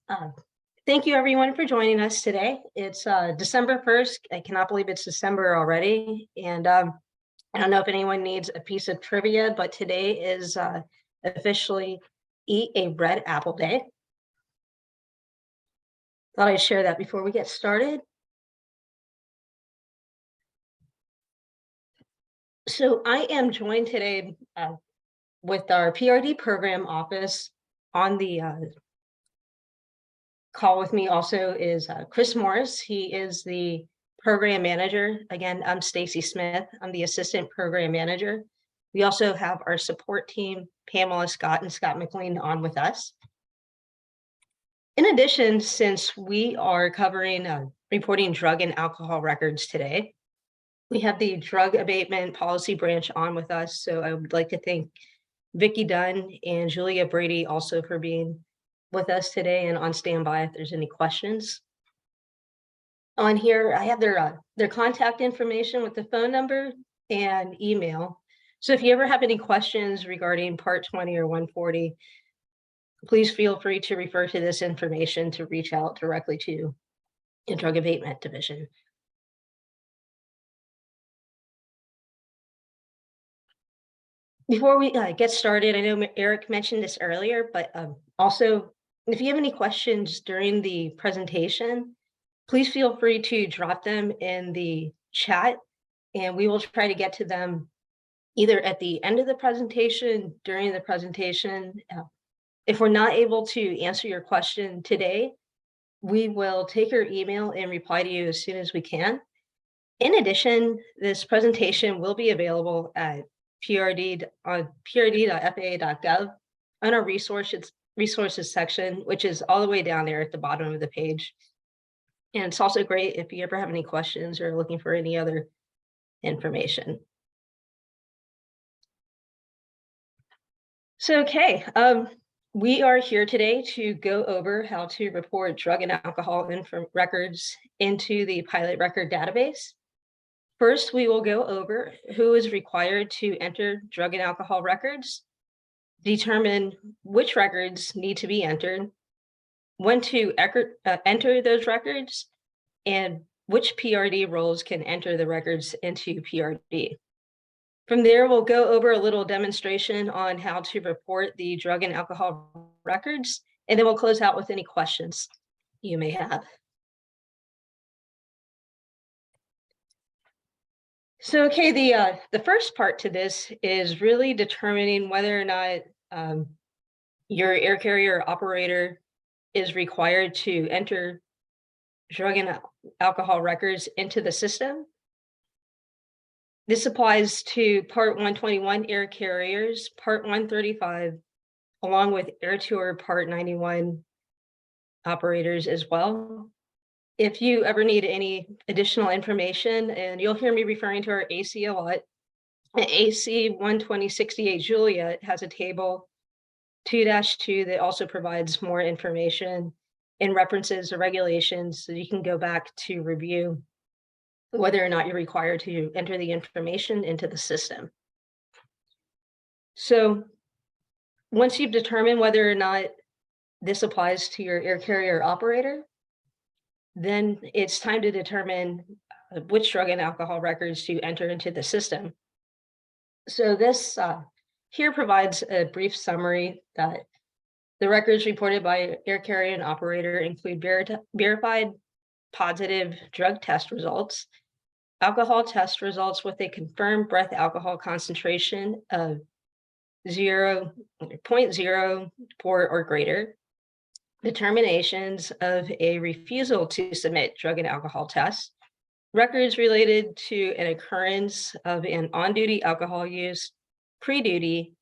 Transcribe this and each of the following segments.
Uh, Thank you everyone for joining us today. It's December 1st. I cannot believe it's December already. And I don't know if anyone needs a piece of trivia, but today is officially Eat a Red Apple Day. Thought I'd share that before we get started. So I am joined today with our PRD program office. On the call with me also is Chris Morris. He is the program manager. Again, I'm Stacy Smith. I'm the assistant program manager. We also have our support team, Pamela Scott and Scott McLean, on with us. In addition, since we are covering reporting drug and alcohol records today, we have the drug abatement policy branch on with us. So I would like to thank Vicki Dunn and Julia Brady also for being with us today and on standby if there's any questions. On here, I have their contact information with the phone number and email. So if you ever have any questions regarding Part 20 or 140, please feel free to refer to this information to reach out directly to the Drug Abatement Division. Before we get started, I know Eric mentioned this earlier, but also, if you have any questions during the presentation, please feel free to drop them in the chat, and we will try to get to them either at the end of the presentation, during the presentation. If we're not able to answer your question today, we will take your email and reply to you as soon as we can. In addition, this presentation will be available at PRD on prd.faa.gov on our resources section, which is all the way down there at the bottom of the page. And it's also great if you ever have any questions or looking for any other information. So, okay, we are here today to go over how to report drug and alcohol records into the pilot record database. First, we will go over who is required to enter drug and alcohol records, determine which records need to be entered, when to enter those records, and which PRD roles can enter the records into PRD. From there, we'll go over a little demonstration on how to report the drug and alcohol records, and then we'll close out with any questions you may have. So, okay, the first part to this is really determining whether or not your air carrier operator is required to enter drug and alcohol records into the system. This applies to Part 121 air carriers, Part 135, along with Air Tour Part 91 operators as well. If you ever need any additional information, and you'll hear me referring to our AC a lot, AC 12068 Julia has a table 2-2 that also provides more information and references to regulations, so you can go back to review whether or not you're required to enter the information into the system. So once you've determined whether or not this applies to your air carrier operator, then it's time to determine which drug and alcohol records to enter into the system. So this here provides a brief summary that the records reported by air carrier and operator include verified positive drug test results, alcohol test results with a confirmed breath alcohol concentration of 0.04 or greater, determinations of a refusal to submit drug and alcohol tests, records related to an occurrence of an on-duty alcohol use, pre-duty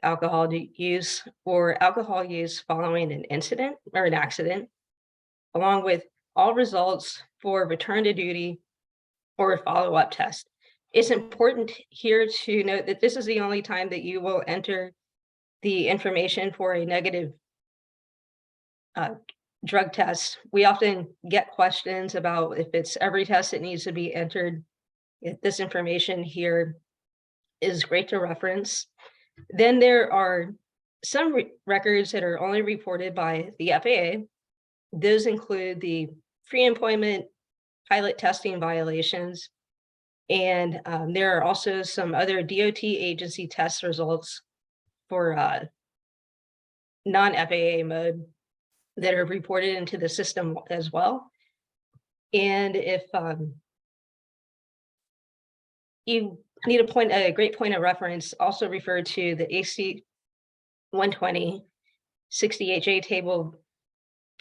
alcohol use, or alcohol use following an incident or an accident, along with all results for return to duty or a follow-up test. It's important here to note that this is the only time that you will enter the information for a negative drug test. We often get questions about if it's every test that needs to be entered. If this information here is great to reference. Then there are some records that are only reported by the FAA, Those include the pre-employment pilot testing violations, and there are also some other DOT agency test results for non-FAA mode that are reported into the system as well. And if you need a great point of reference, also refer to the AC 120 60HA table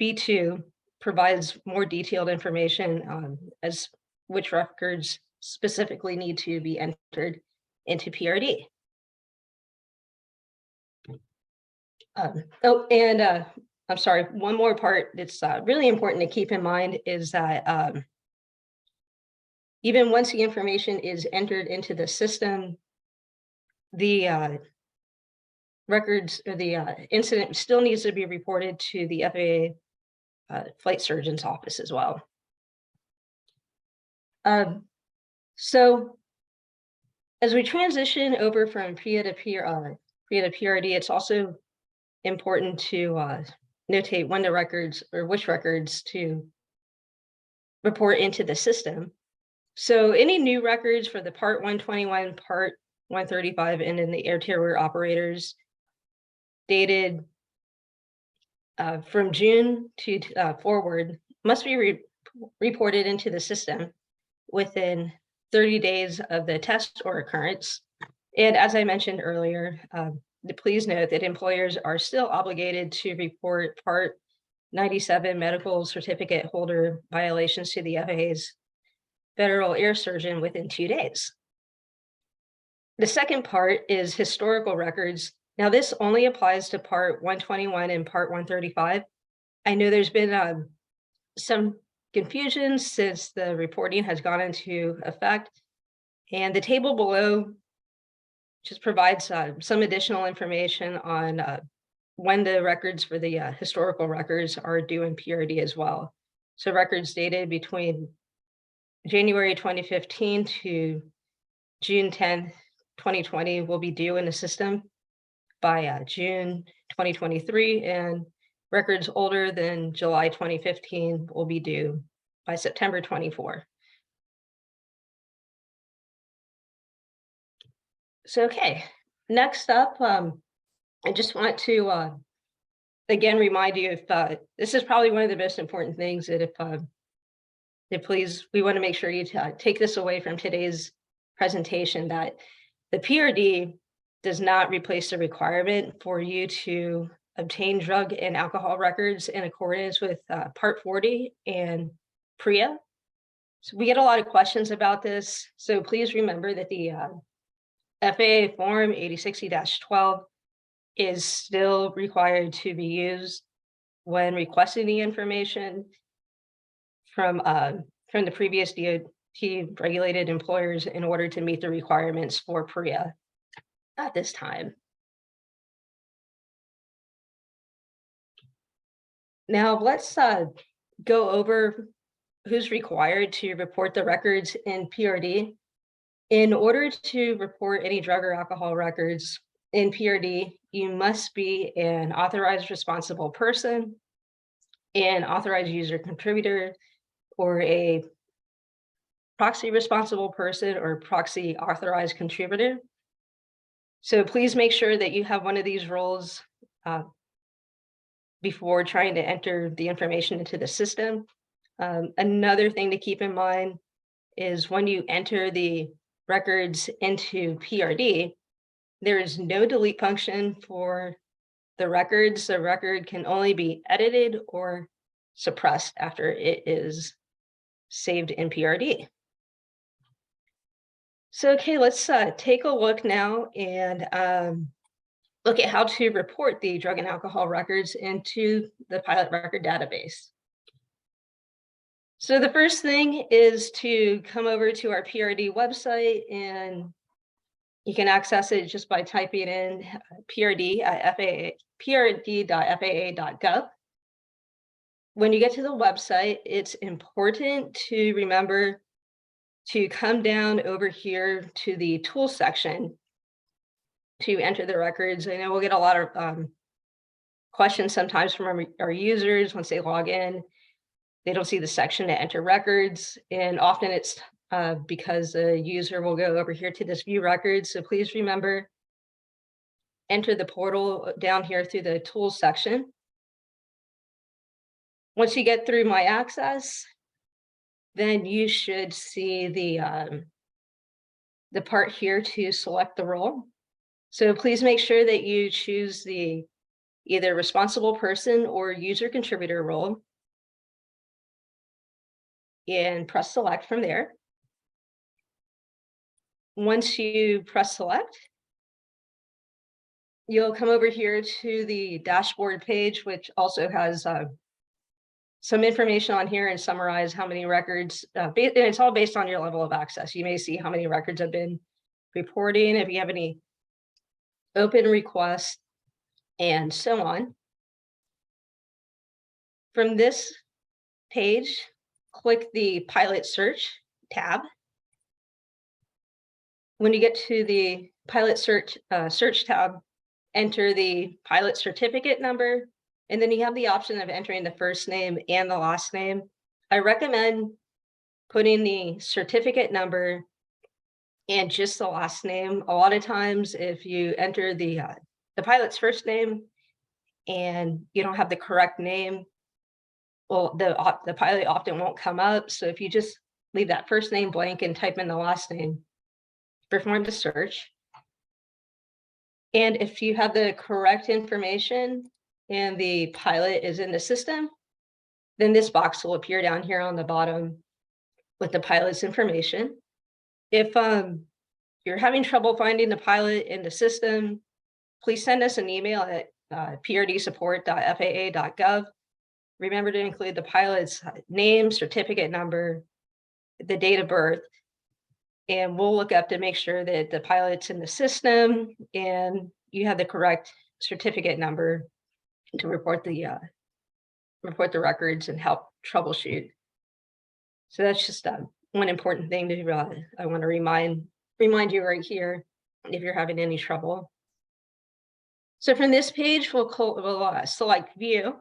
B2 provides more detailed information as which records specifically need to be entered into PRD. I'm sorry, one more part that's really important to keep in mind is that even once the information is entered into the system, the records or the incident still needs to be reported to the FAA flight surgeon's office as well. So as we transition over from PRIA to PRD, it's also important to notate when the records or which records to report into the system. So any new records for the Part 121, Part 135, and in the air carrier operators dated from June to forward must be reported into the system within 30 days of the test or occurrence. And as I mentioned earlier, please note that employers are still obligated to report Part 97 medical certificate holder violations to the FAA's Federal Air Surgeon within 2 days. The second part is historical records. Now, this only applies to Part 121 and Part 135. I know there's been some confusion since the reporting has gone into effect, and the table below just provides some additional information on when the records for the historical records are due in PRD as well. So records dated between January 2015 to June 10, 2020 will be due in the system by June 2023, and records older than July 2015 will be due by September 24. So, okay, next up, I just want to again remind you if this is probably one of the most important things that if please, we want to make sure you take this away from today's presentation, that the PRD does not replace the requirement for you to obtain drug and alcohol records in accordance with Part 40 and PRIA. So we get a lot of questions about this. So please remember that the FAA Form 8060-12 is still required to be used when requesting the information from the previous DOT regulated employers in order to meet the requirements for PRIA at this time. Now let's go over who's required to report the records in PRD. In order to report any drug or alcohol records in PRD, you must be an authorized responsible person, an authorized user contributor, or a proxy responsible person or proxy authorized contributor. So please make sure that you have one of these roles before trying to enter the information into the system. Another thing to keep in mind is when you enter the records into PRD, there is no delete function for the records. The record can only be edited or suppressed after it is saved in PRD. So, okay, let's take a look now and look at how to report the drug and alcohol records into the pilot record database. So the first thing is to come over to our PRD website, and you can access it just by typing in prd.faa.gov. When you get to the website, it's important to remember to come down over here to the tools section to enter the records. I know we'll get a lot of questions sometimes from our users once they log in. They don't see the section to enter records, and often it's because the user will go over here to this view records. So please remember, enter the portal down here through the tools section. Once you get through my access, then you should see the part here to select the role. So please make sure that you choose the either responsible person or user contributor role and press select from there. Once you press select, you'll come over here to the dashboard page, which also has some information on here and summarize how many records, and it's all based on your level of access. You may see how many records have been reporting, if you have any open requests, and so on. From this page, click the pilot search tab. When you get to the pilot search tab, enter the pilot certificate number, and then you have the option of entering the first name and the last name. I recommend putting the certificate number and just the last name. A lot of times, if you enter the pilot's first name and you don't have the correct name, well, the pilot often won't come up. So if you just leave that first name blank and type in the last name, perform the search. And if you have the correct information and the pilot is in the system, then this box will appear down here on the bottom with the pilot's information. If you're having trouble finding the pilot in the system, please send us an email at prdsupport.faa.gov. Remember to include the pilot's name, certificate number, the date of birth, and we'll look up to make sure that the pilot's in the system and you have the correct certificate number to report the records and help troubleshoot. So that's just one important thing to I want to remind you right here if you're having any trouble. So from this page, we'll select view.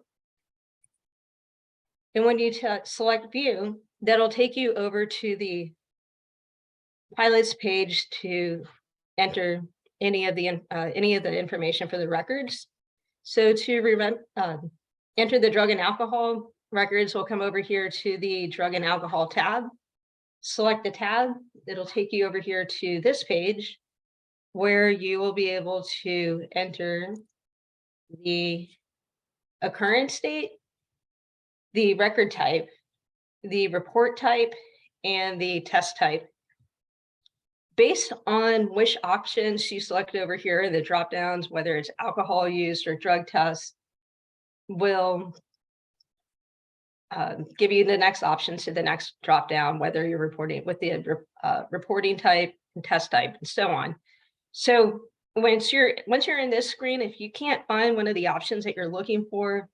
And when you select view, that'll take you over to the pilot's page to enter any of the information for the records. So to enter the drug and alcohol records, we'll come over here to the drug and alcohol tab. Select the tab. It'll take you over here to this page where you will be able to enter the occurrence date, the record type, the report type, and the test type. Based on which options you select over here in the drop downs, whether it's alcohol use or drug tests, will give you the next options to the next drop down, whether you're reporting with the reporting type and test type and so on. So once you're in this screen, if you can't find one of the options that you're looking for,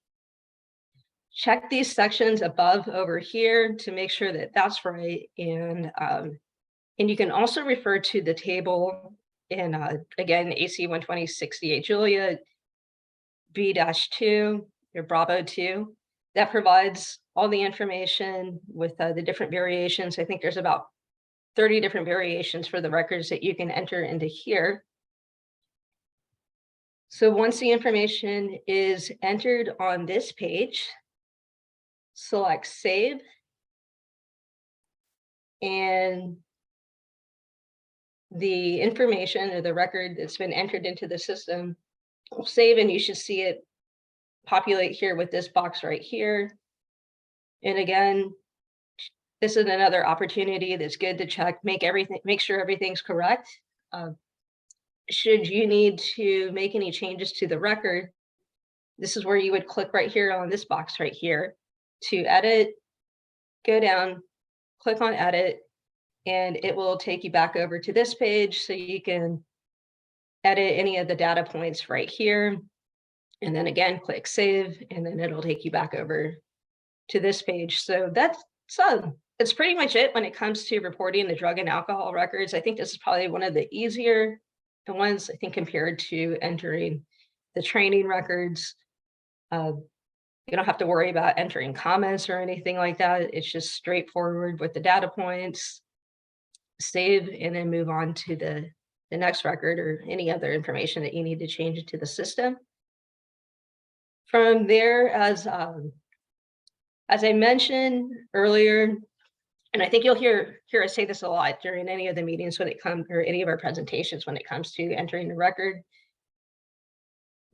check these sections above over here to make sure that that's right. And you can also refer to the table in, again, AC 12068 Julia B-2 or Bravo 2 that provides all the information with the different variations. I think there's about 30 different variations for the records that you can enter into here. So once the information is entered on this page, select save, and the information or the record that's been entered into the system will save, and you should see it populate here with this box right here. And again, this is another opportunity that's good to check, make sure everything's correct. Should you need to make any changes to the record, this is where you would click right here on this box right here to edit, go down, click on edit, and it will take you back over to this page so you can edit any of the data points right here. And then again, click save, and then it'll take you back over to this page. So that's pretty much it when it comes to reporting the drug and alcohol records. I think this is probably one of the easier ones, I think, compared to entering the training records. You don't have to worry about entering comments or anything like that. It's just straightforward with the data points, save, and then move on to the next record or any other information that you need to change into the system. From there, as I mentioned earlier, and I think you'll hear us say this a lot during any of the meetings when it comes, or any of our presentations when it comes to entering the record.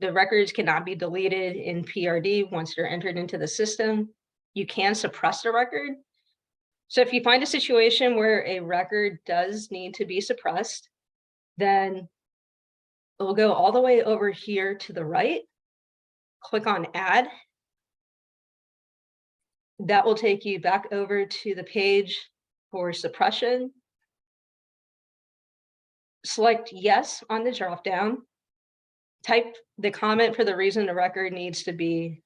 The records cannot be deleted in PRD once they're entered into the system. You can suppress the record. So if you find a situation where a record does need to be suppressed, then we'll go all the way over here to the right, click on Add. That will take you back over to the page for suppression. Select Yes on the dropdown. Type the comment for the reason the record needs to be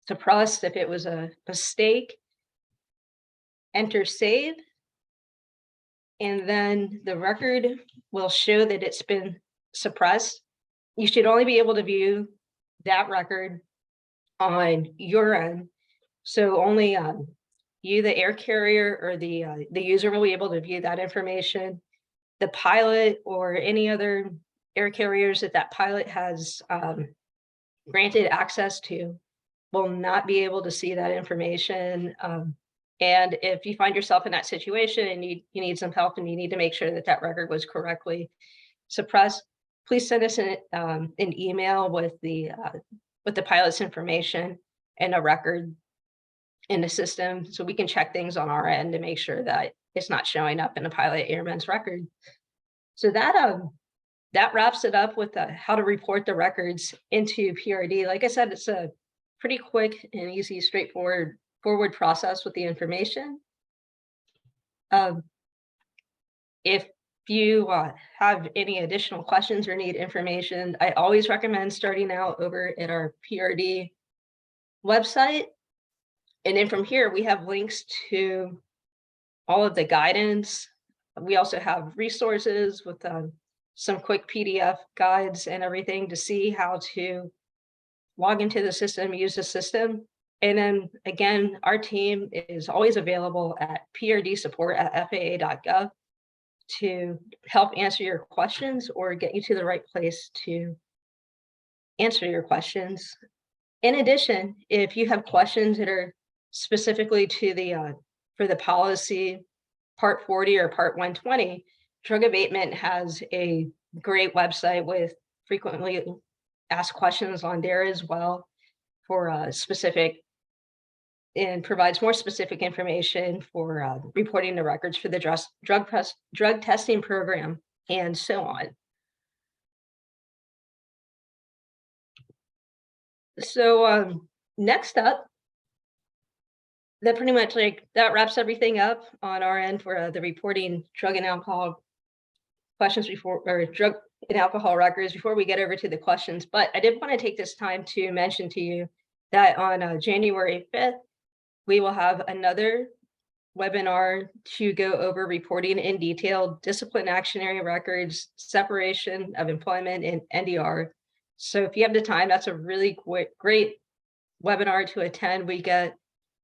suppressed. If it was a mistake, enter Save. And then the record will show that it's been suppressed. You should only be able to view that record on your end. So only you, the air carrier, or the user will be able to view that information. The pilot or any other air carriers that pilot has granted access to will not be able to see that information. And if you find yourself in that situation and you need some help and you need to make sure that that record was correctly suppressed, please send us an email with the pilot's information and a record in the system, so we can check things on our end to make sure that it's not showing up in a pilot airman's record. So that wraps it up with how to report the records into PRD. Like I said, it's a pretty quick and easy, straightforward process with the information. If you have any additional questions or need information, I always recommend starting out over at our PRD website. And then from here, we have links to all of the guidance. We also have resources with some quick PDF guides and everything to see how to log into the system, use the system. And then again, our team is always available at prdsupport@faa.gov to help answer your questions or get you to the right place to answer your questions. In addition, if you have questions that are specifically to for the policy Part 40 or Part 120, Drug Abatement has a great website with frequently asked questions on there as well for specific, and provides more specific information for reporting the records for the drug testing program and so on. So next up, that pretty much that wraps everything up on our end for the reporting drug and alcohol questions before, or drug and alcohol records, before we get over to the questions. But I did want to take this time to mention to you that on January 5th, we will have another webinar to go over reporting in detail, discipline actionary records, separation of employment, and NDR. So if you have the time, that's a really great webinar to attend. We get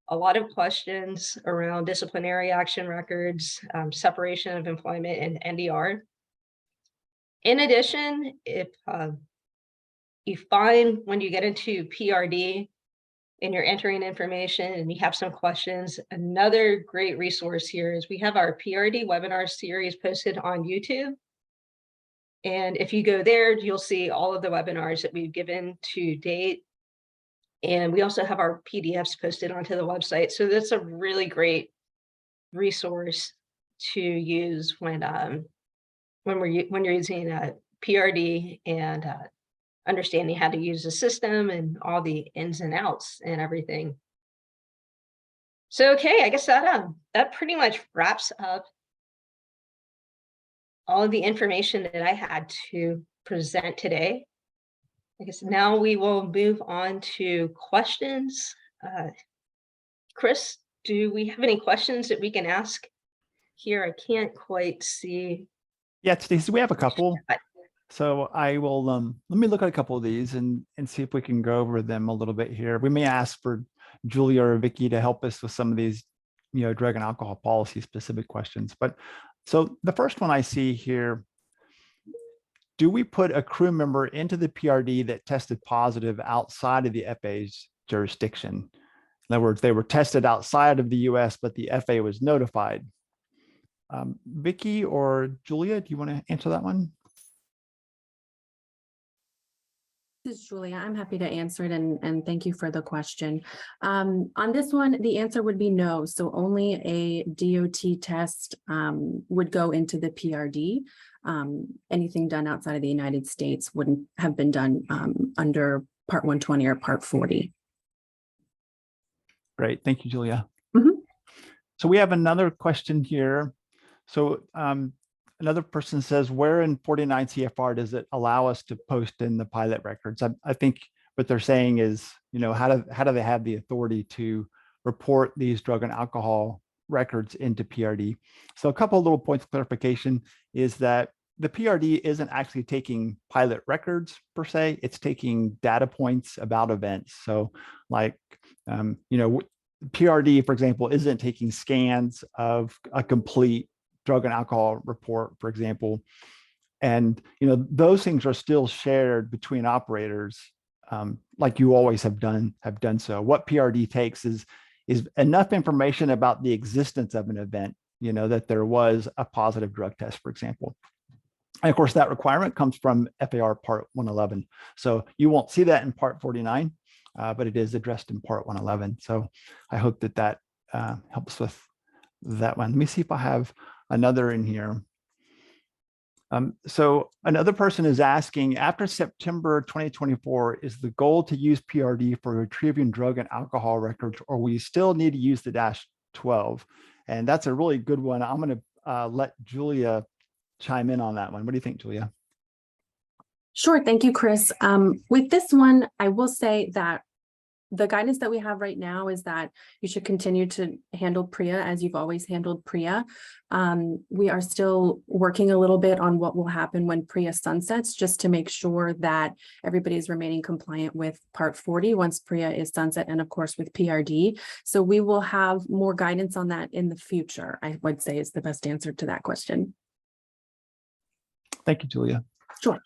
a lot of questions around disciplinary action records, separation of employment, and NDR. In addition, if you find when you get into PRD and you're entering information and you have some questions, another great resource here is we have our PRD webinar series posted on YouTube. And if you go there, you'll see all of the webinars that we've given to date. And we also have our PDFs posted onto the website. So that's a really great resource to use when you're using PRD and understanding how to use the system and all the ins and outs and everything. So, okay, I guess that pretty much wraps up all of the information that I had to present today. I guess now we will move on to questions. Chris, do we have any questions that we can ask here? I can't quite see. Yeah, Stacey, we have a couple. So I will let me look at a couple of these and see if we can go over them a little bit here. We may ask for Julia or Vicky to help us with some of these, drug and alcohol policy specific questions. But so the first one I see here, do we put a crew member into the PRD that tested positive outside of the FA's jurisdiction? In other words, they were tested outside of the US, but the FA was notified. Vicky or Julia, do you want to answer that one? This is Julia. I'm happy to answer it, and thank you for the question. On this one, the answer would be no. So only a DOT test would go into the PRD. Anything done outside of the United States wouldn't have been done under Part 120 or Part 40. Great. Thank you, Julia. Mhm. So we have another question here. So another person says, where in 49 CFR does it allow us to post in the pilot records? I think what they're saying is, how do they have the authority to report these drug and alcohol records into PRD? So a couple of little points of clarification is that the PRD isn't actually taking pilot records per se, it's taking data points about events. So like, PRD, for example, isn't taking scans of a complete drug and alcohol report, for example. And those things are still shared between operators, like you always have done so. What PRD takes is enough information about the existence of an event, that there was a positive drug test, for example. And of course, that requirement comes from FAR Part 111. So you won't see that in Part 49, but it is addressed in Part 111. So I hope that helps with that one. Let me see if I have another in here. So another person is asking, after September 2024, is the goal to use PRD for retrieving drug and alcohol records, or we still need to use the -12? And that's a really good one. I'm going to let Julia chime in on that one. What do you think, Julia? Sure. Thank you, Chris. With this one, I will say that the guidance that we have right now is that you should continue to handle PRIA as you've always handled PRIA. We are still working a little bit on what will happen when PRIA sunsets, just to make sure that everybody is remaining compliant with Part 40 once PRIA is sunset, and of course with PRD. So we will have more guidance on that in the future, I would say is the best answer to that question. Thank you, Julia. Sure.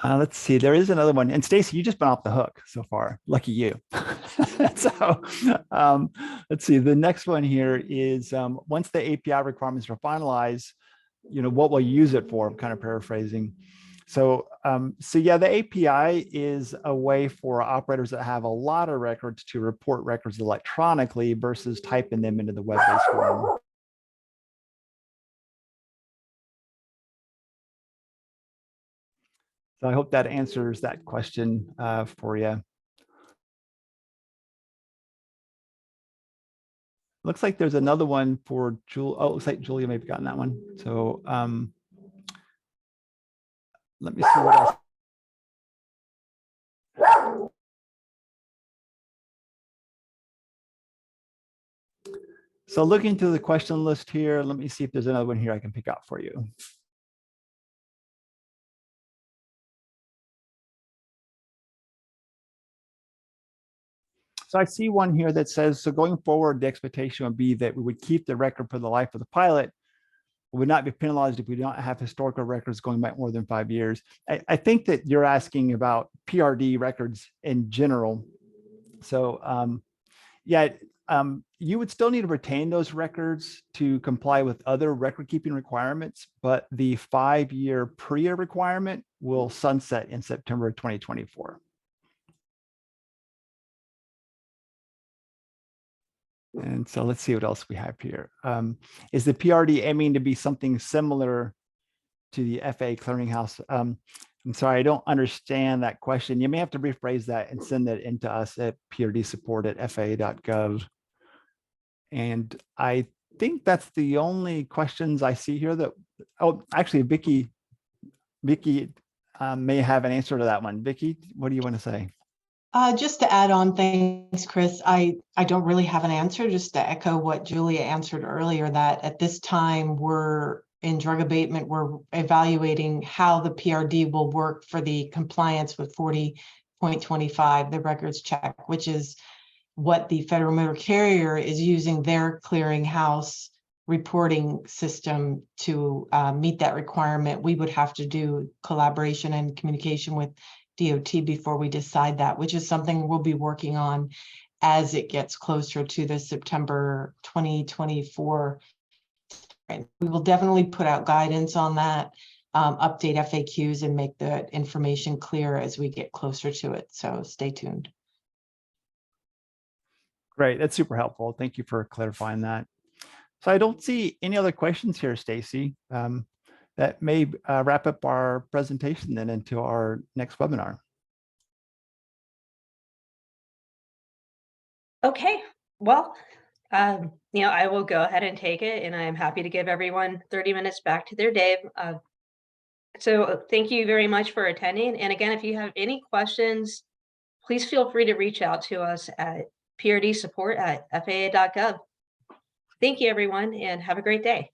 Let's see, there is another one. And Stacy, you just been off the hook so far. Lucky you. So let's see, the next one here is once the API requirements are finalized, what we'll use it for. I'm kind of paraphrasing. So yeah, the API is a way for operators that have a lot of records to report records electronically versus typing them into the web-based form. So I hope that answers that question for you. Looks like there's another one for Julia. Oh, it looks like Julia may have gotten that one. So let me see what else. So looking through the question list here, let me see if there's another one here I can pick out for you. So I see one here that says, so going forward, the expectation would be that we would keep the record for the life of the pilot. We would not be penalized if we don't have historical records going back more than 5 years. I think that you're asking about PRD records in general. So yeah, you would still need to retain those records to comply with other record keeping requirements, but the 5-year PRIA requirement will sunset in September of 2024. And so let's see what else we have here. Is the PRD aiming to be something similar to the FA clearinghouse? I'm sorry, I don't understand that question. You may have to rephrase that and send that into us at prd.support@fa.gov. And I think that's the only questions I see here that, oh, actually, Vicky may have an answer to that one. Vicky, what do you want to say? Just to add on, thanks, Chris. I don't really have an answer, just to echo what Julia answered earlier, that at this time we're in drug abatement, we're evaluating how the PRD will work for the compliance with 40.25, the records check, which is what the Federal Motor Carrier is using their clearinghouse reporting system to meet that requirement. We would have to do collaboration and communication with DOT before we decide that, which is something we'll be working on as it gets closer to the September 2024. And we will definitely put out guidance on that, update FAQs and make the information clear as we get closer to it. So stay tuned. Great, that's super helpful. Thank you for clarifying that. So I don't see any other questions here, Stacy. That may wrap up our presentation then into our next webinar. Okay, well, I will go ahead and take it, and I'm happy to give everyone 30 minutes back to their day. So thank you very much for attending. And again, if you have any questions, please feel free to reach out to us at PRD support@faa.gov. Thank you, everyone, and have a great day.